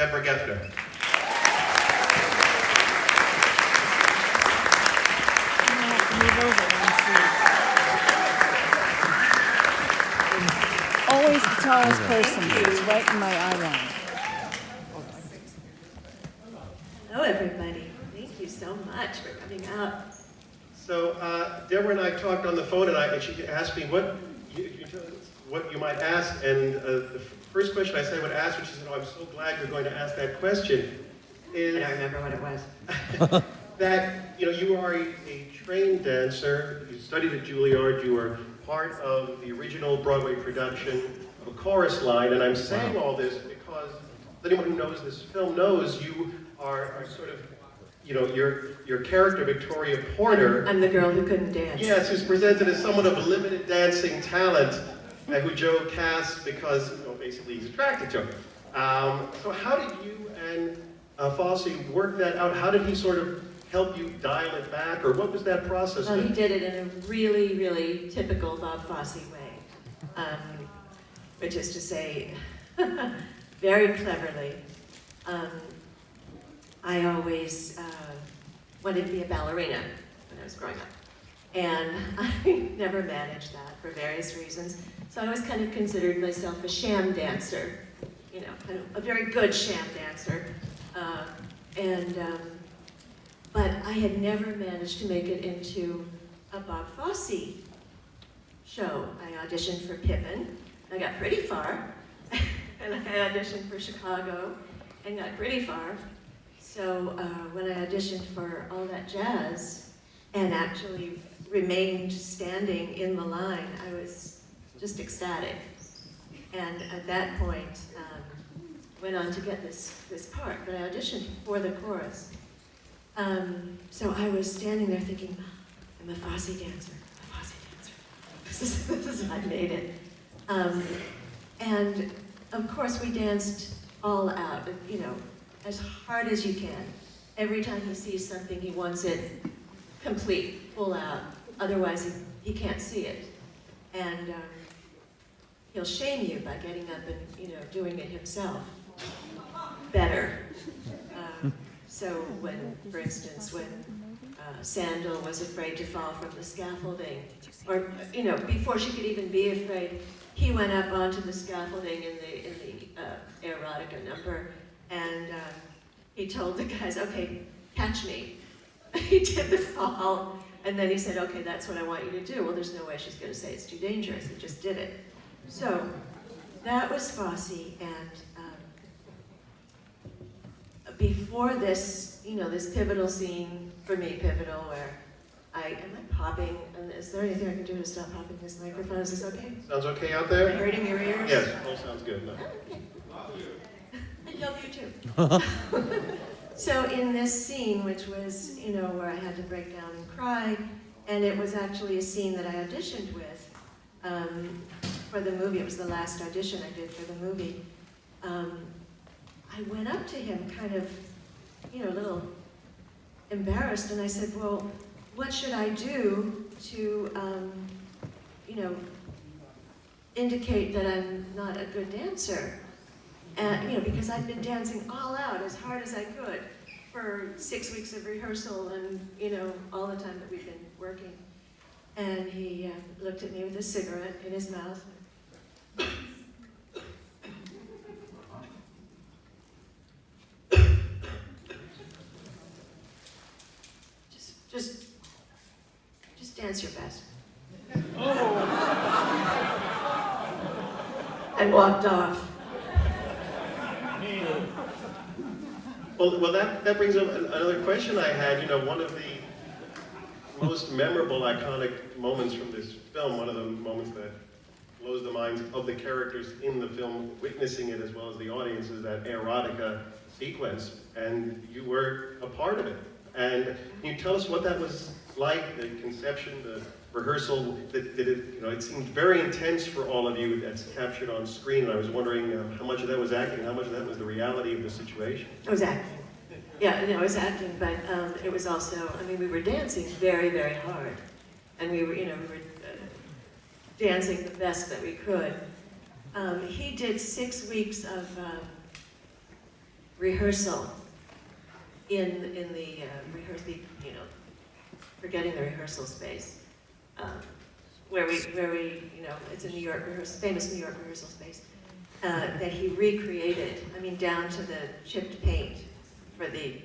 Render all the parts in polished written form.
Deborah Geffner. Always the tallest person, she's right in my eye line. Hello, everybody. Thank you so much for coming out. So Deborah and I talked on the phone, and she asked me what you might ask, and the first question I said I would ask, when she said, "Oh, I'm so glad you're going to ask that question," is I don't remember what it was. that you are a trained dancer. You studied at Juilliard. You were part of the original Broadway production of A Chorus Line, and I'm saying all this because anyone who knows this film knows you are sort of, your character, Victoria Porter. I'm the girl who couldn't dance. Yes, who's presented as someone of limited dancing talent, who Joe cast because, basically he's attracted to her. So how did you and Fosse work that out? How did he sort of help you dial it back, or what was that process? Well, he did it in a really, really typical Bob Fosse way, which is to say, very cleverly. I always wanted to be a ballerina when I was growing up, and I never managed that for various reasons. So I always kind of considered myself a sham dancer, kind of a very good sham dancer, but I had never managed to make it into a Bob Fosse show. I auditioned for Pippin. I got pretty far. And I auditioned for Chicago and got pretty far. So when I auditioned for All That Jazz and actually remained standing in the line, I was just ecstatic. And at that point, went on to get this part, but I auditioned for the chorus. So I was standing there thinking, I'm a Fosse dancer, a Fosse dancer. This is I made it. And of course we danced all out, as hard as you can. Every time he sees something, he wants it complete, full out. Otherwise, he can't see it. And he'll shame you by getting up and, doing it himself better. So when, for instance, when Sandal was afraid to fall from the scaffolding, or, before she could even be afraid, he went up onto the scaffolding in the erotica number, and he told the guys, okay, catch me. He did the fall, and then he said, okay, that's what I want you to do. Well, there's no way she's going to say it's too dangerous. He just did it. So that was Fosse, and before this, this pivotal scene, for me, pivotal, where am I popping? And is there anything I can do to stop popping this microphone? Is this okay? Sounds okay out there? Am I hurting your ears? Yes, all sounds good. No. Okay. I love you too. So in this scene, which was, where I had to break down and cry, and it was actually a scene that I auditioned with for the movie. It was the last audition I did for the movie. I went up to him kind of, a little embarrassed, and I said, well, what should I do to, indicate that I'm not a good dancer? And, because I'd been dancing all out as hard as I could for 6 weeks of rehearsal and, all the time that we've been working. And he looked at me with a cigarette in his mouth. Just dance your best. And walked off. Well, that brings up another question I had. One of the most memorable, iconic moments from this film, one of the moments that blows the minds of the characters in the film, witnessing it as well as the audience, is that erotica sequence, and you were a part of it. And can you tell us what that was like, the conception, the rehearsal? It seemed very intense for all of you. That's captured on screen, and I was wondering how much of that was acting, how much of that was the reality of the situation. It was acting. Yeah, it was acting, but it was also, we were dancing very, very hard. And we were, dancing the best that we could. He did 6 weeks of rehearsal in the rehearsal, forgetting the rehearsal space, where we, it's a New York famous New York rehearsal space, that he recreated. I mean, down to the chipped paint for the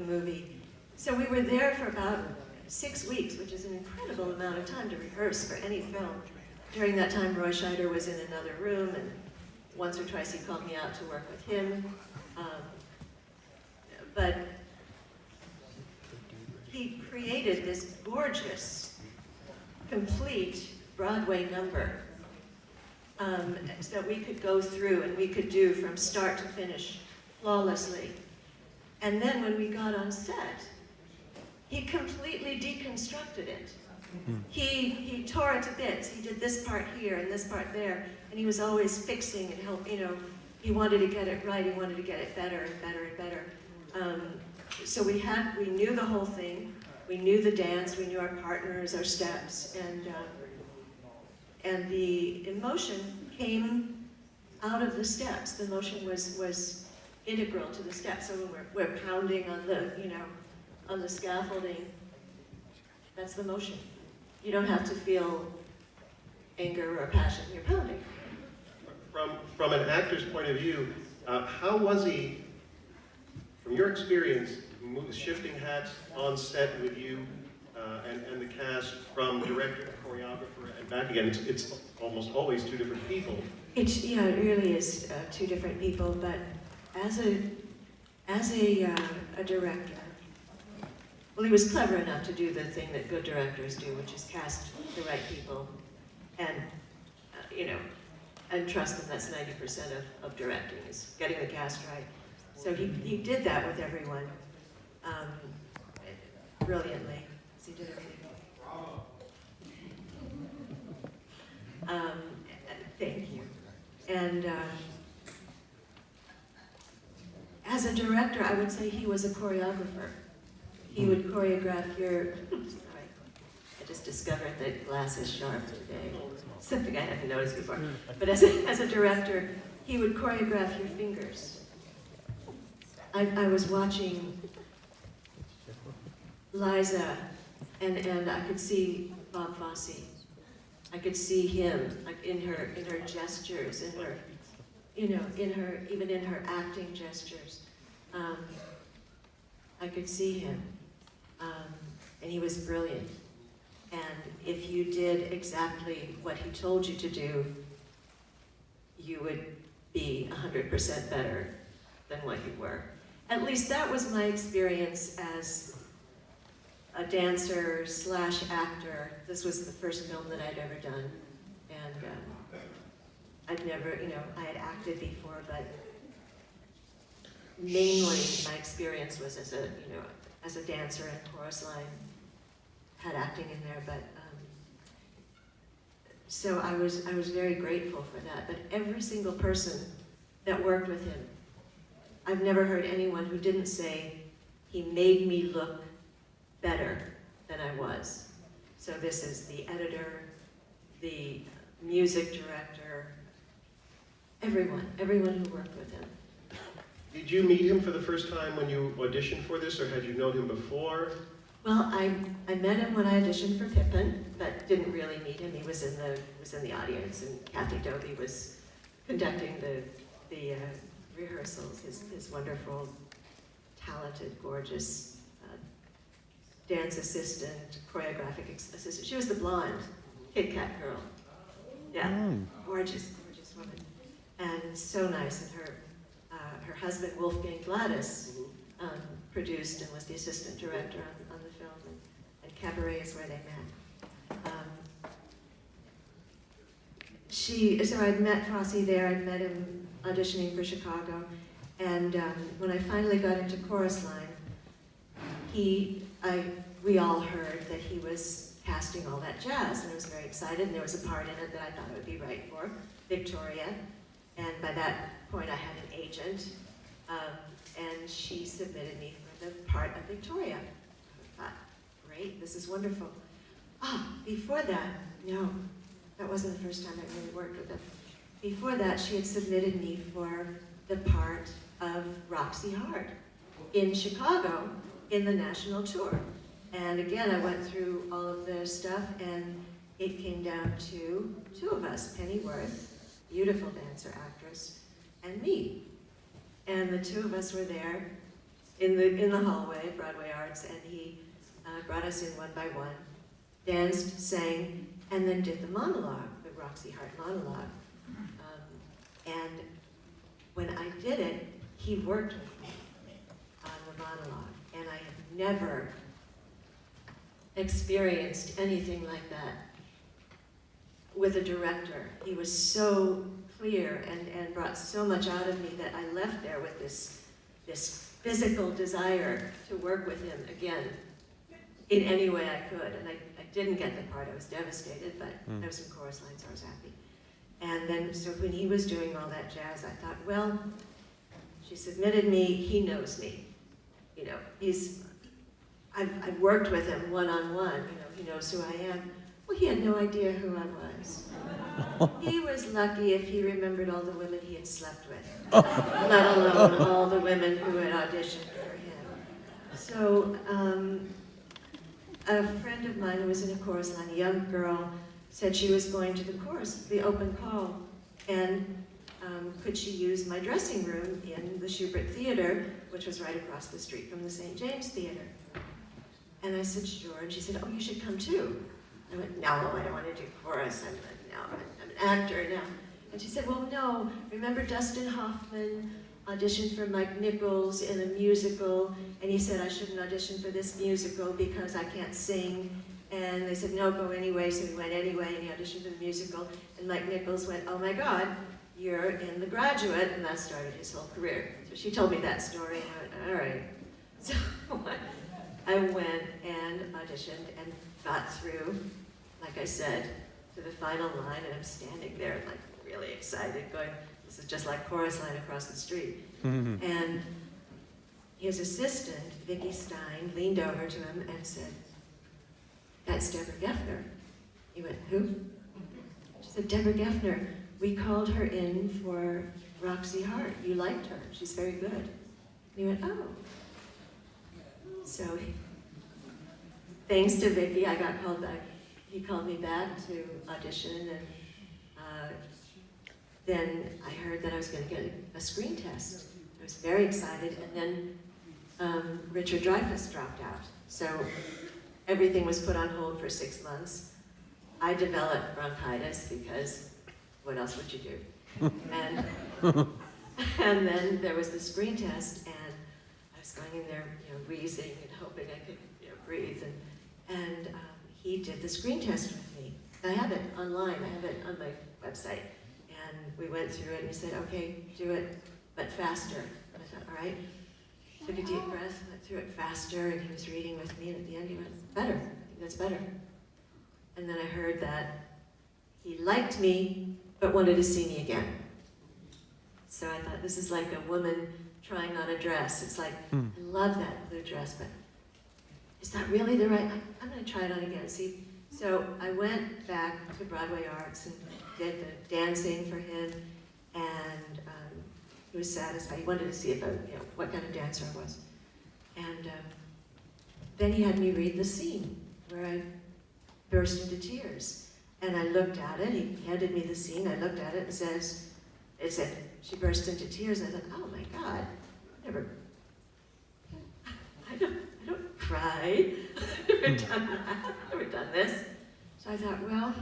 movie. So we were there for about 6 weeks, which is an incredible amount of time to rehearse for any film. During that time, Roy Scheider was in another room, and once or twice he called me out to work with him. But he created this gorgeous, complete Broadway number that we could go through and we could do from start to finish flawlessly. And then when we got on set, he completely deconstructed it. He tore it to bits. He did this part here and this part there, and he was always fixing and helping. He wanted to get it right. He wanted to get it better and better and better. So we knew the whole thing. We knew the dance. We knew our partners, our steps, and the emotion came out of the steps. The emotion was integral to the steps. So when we're pounding on the scaffolding, that's the motion. You don't have to feel anger or passion, you're pounding. From an actor's point of view, how was he, from your experience, shifting hats on set with you and the cast, from director to choreographer and back again? It's almost always two different people. It really is two different people, but as a director, well, he was clever enough to do the thing that good directors do, which is cast the right people and, and trust them. That's 90% of directing, is getting the cast right. So he did that with everyone brilliantly. He did everything. Thank you. And as a director, I would say he was a choreographer. He would choreograph your, sorry, I just discovered that glass is sharp today. Something I hadn't noticed before. But as a director, he would choreograph your fingers. I was watching Liza, and I could see Bob Fosse. I could see him, like in her gestures, in her, even in her acting gestures. I could see him. And he was brilliant. And if you did exactly what he told you to do, you would be 100% better than what you were. At least that was my experience as a dancer / actor. This was the first film that I'd ever done. And I'd never, I had acted before, but mainly my experience was as a dancer and chorus line. Had acting in there, but so I was very grateful for that. But every single person that worked with him, I've never heard anyone who didn't say he made me look better than I was. So this is the editor, the music director, everyone who worked with him. Did you meet him for the first time when you auditioned for this, or had you known him before? Well, I met him when I auditioned for Pippin, but didn't really meet him. He was in the audience, and Kathy Dobie was conducting the rehearsals. His wonderful, talented, gorgeous dance assistant, choreographic assistant. She was the blonde Kit Kat girl. Yeah, gorgeous woman, and so nice. And her husband Wolfgang Gladys produced and was the assistant director on the film, and Cabaret is where they met. So I'd met Fosse there. I'd met him auditioning for Chicago, and when I finally got into Chorus Line, we all heard that he was casting all that jazz, and I was very excited. And there was a part in it that I thought I would be right for, Victoria, and by that point I had an agent, and she submitted me for the part of Victoria. I thought, great, this is wonderful. Before that, no, that wasn't the first time I really worked with her. Before that, she had submitted me for the part of Roxy Hart in Chicago in the national tour. And again, I went through all of their stuff, and it came down to two of us, Penny Worth, beautiful dancer, actress, and me. And the two of us were there in the hallway at Broadway Arts, and he brought us in one by one, danced, sang, and then did the monologue, the Roxy Hart monologue. And when I did it, he worked with me on the monologue, and I have never experienced anything like that with a director. He was so clear and brought so much out of me that I left there with this physical desire to work with him again in any way I could. And I didn't get the part, I was devastated, but there was some chorus lines, so I was happy. And then, so when he was doing all that jazz, I thought, well, she submitted me, he knows me. You know, I've worked with him one-on-one, you know, he knows who I am. Well, he had no idea who I was. He was lucky if he remembered all the women he had slept with, let alone all the women who had auditioned for him. So, a friend of mine who was in a chorus line, a young girl, said she was going to the chorus, the open call, and could she use my dressing room in the Schubert Theater, which was right across the street from the St. James Theater. And I said, sure, and she said, oh, you should come too. I went, no, I don't want to do chorus, I'm an actor now. And she said, well, no, remember Dustin Hoffman auditioned for Mike Nichols in a musical, and he said I shouldn't audition for this musical because I can't sing. And they said, no, go anyway, so he went anyway, and he auditioned for the musical, and Mike Nichols went, oh my God, you're in The Graduate, and that started his whole career. So she told me that story, and I went, all right. So I went and auditioned and got through, like I said, to the final line, and I'm standing there like really excited, going, this is just like chorus line across the street. And his assistant, Vicki Stein, leaned over to him and said, that's Deborah Geffner. He went, who? She said, Deborah Geffner. We called her in for Roxy Hart. You liked her. She's very good. And he went, oh. So, thanks to Vicki, I got called back. He called me back to audition, and then I heard that I was going to get a screen test. I was very excited, and then Richard Dreyfuss dropped out. So everything was put on hold for 6 months. I developed bronchitis because what else would you do? And then there was the screen test, and I was going in there, you know, wheezing and hoping I could, you know, breathe. And he did the screen test with me. I have it online. I have it on my website. And we went through it, and he said, okay, do it, but faster. And I thought, all right. Took a deep breath, went through it faster, and he was reading with me, and at the end he went, better, I think that's better. And then I heard that he liked me, but wanted to see me again. So I thought, this is like a woman trying on a dress. It's like, I love that blue dress, but is that really the right, I'm gonna try it on again, see? So I went back to Broadway Arts and did the dancing for him, and he was satisfied. He wanted to see if what kind of dancer I was. And then he had me read the scene where I burst into tears. And I looked at it, he handed me the scene, I looked at it, it said, she burst into tears. I thought, oh my God, I don't cry. I've never done that, I've never done this. So I thought, well,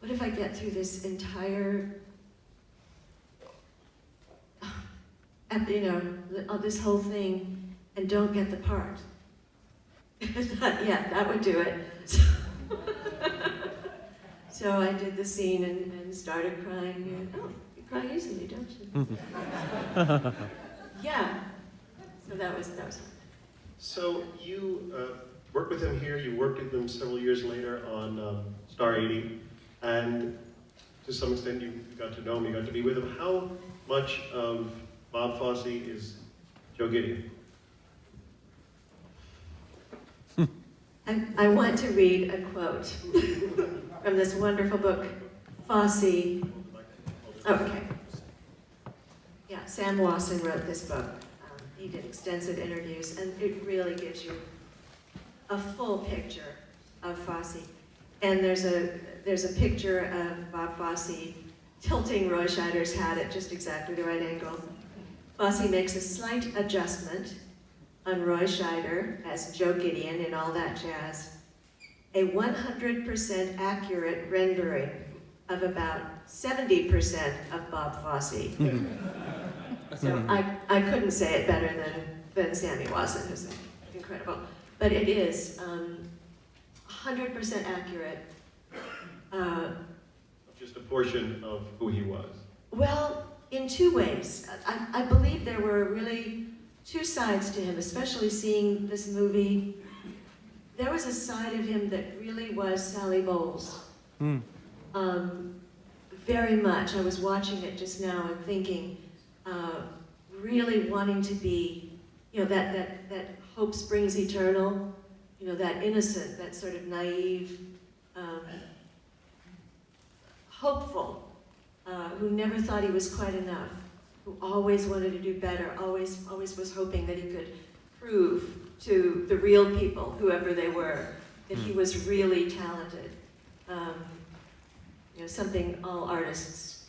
what if I get through this entire this whole thing and don't get the part? I thought, yeah, that would do it. So I did the scene and started crying. And, oh, you cry easily, don't you? Yeah. So that was fun. So you worked with him here, you worked with him several years later on Star 80, and to some extent you got to know him, you got to be with him. How much of Bob Fosse is Joe Gideon? I want to read a quote from this wonderful book, Fosse. Oh, okay. Yeah, Sam Wasson wrote this book. He did extensive interviews, and it really gives you a full picture of Fosse. And there's a picture of Bob Fosse tilting Roy Scheider's hat at just exactly the right angle. Fosse makes a slight adjustment on Roy Scheider as Joe Gideon in All That Jazz, a 100% accurate rendering of about 70% of Bob Fosse. So I couldn't say it better than Sammy Wasson, who's incredible. But it is 100% accurate. Just a portion of who he was. Well, in two ways. I believe there were really two sides to him, especially seeing this movie. There was a side of him that really was Sally Bowles. Very much. I was watching it just now and thinking, really wanting to be, that hope springs eternal, that innocent, that sort of naive, hopeful, who never thought he was quite enough, who always wanted to do better, always was hoping that he could prove to the real people, whoever they were, that he was really talented. Something all artists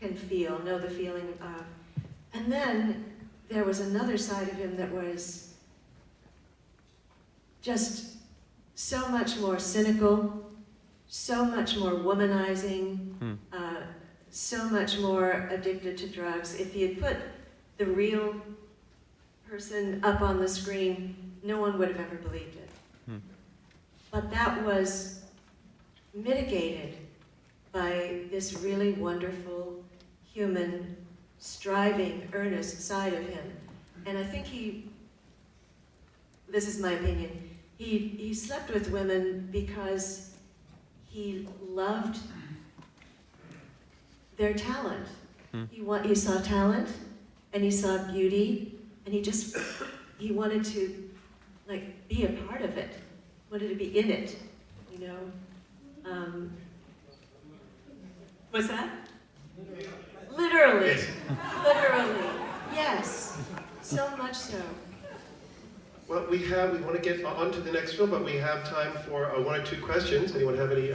can feel, know the feeling of. And then there was another side of him that was just so much more cynical, so much more womanizing, so much more addicted to drugs. If he had put the real person up on the screen, no one would have ever believed it. But that was mitigated by this really wonderful, human, striving, earnest side of him. And I think this is my opinion, he slept with women because he loved their talent. He saw talent, and he saw beauty, and he wanted to be a part of it, wanted to be in it, What's that? Literally. Literally. Yes. So much so. Well, we want to get on to the next film, but we have time for one or two questions. Anyone have any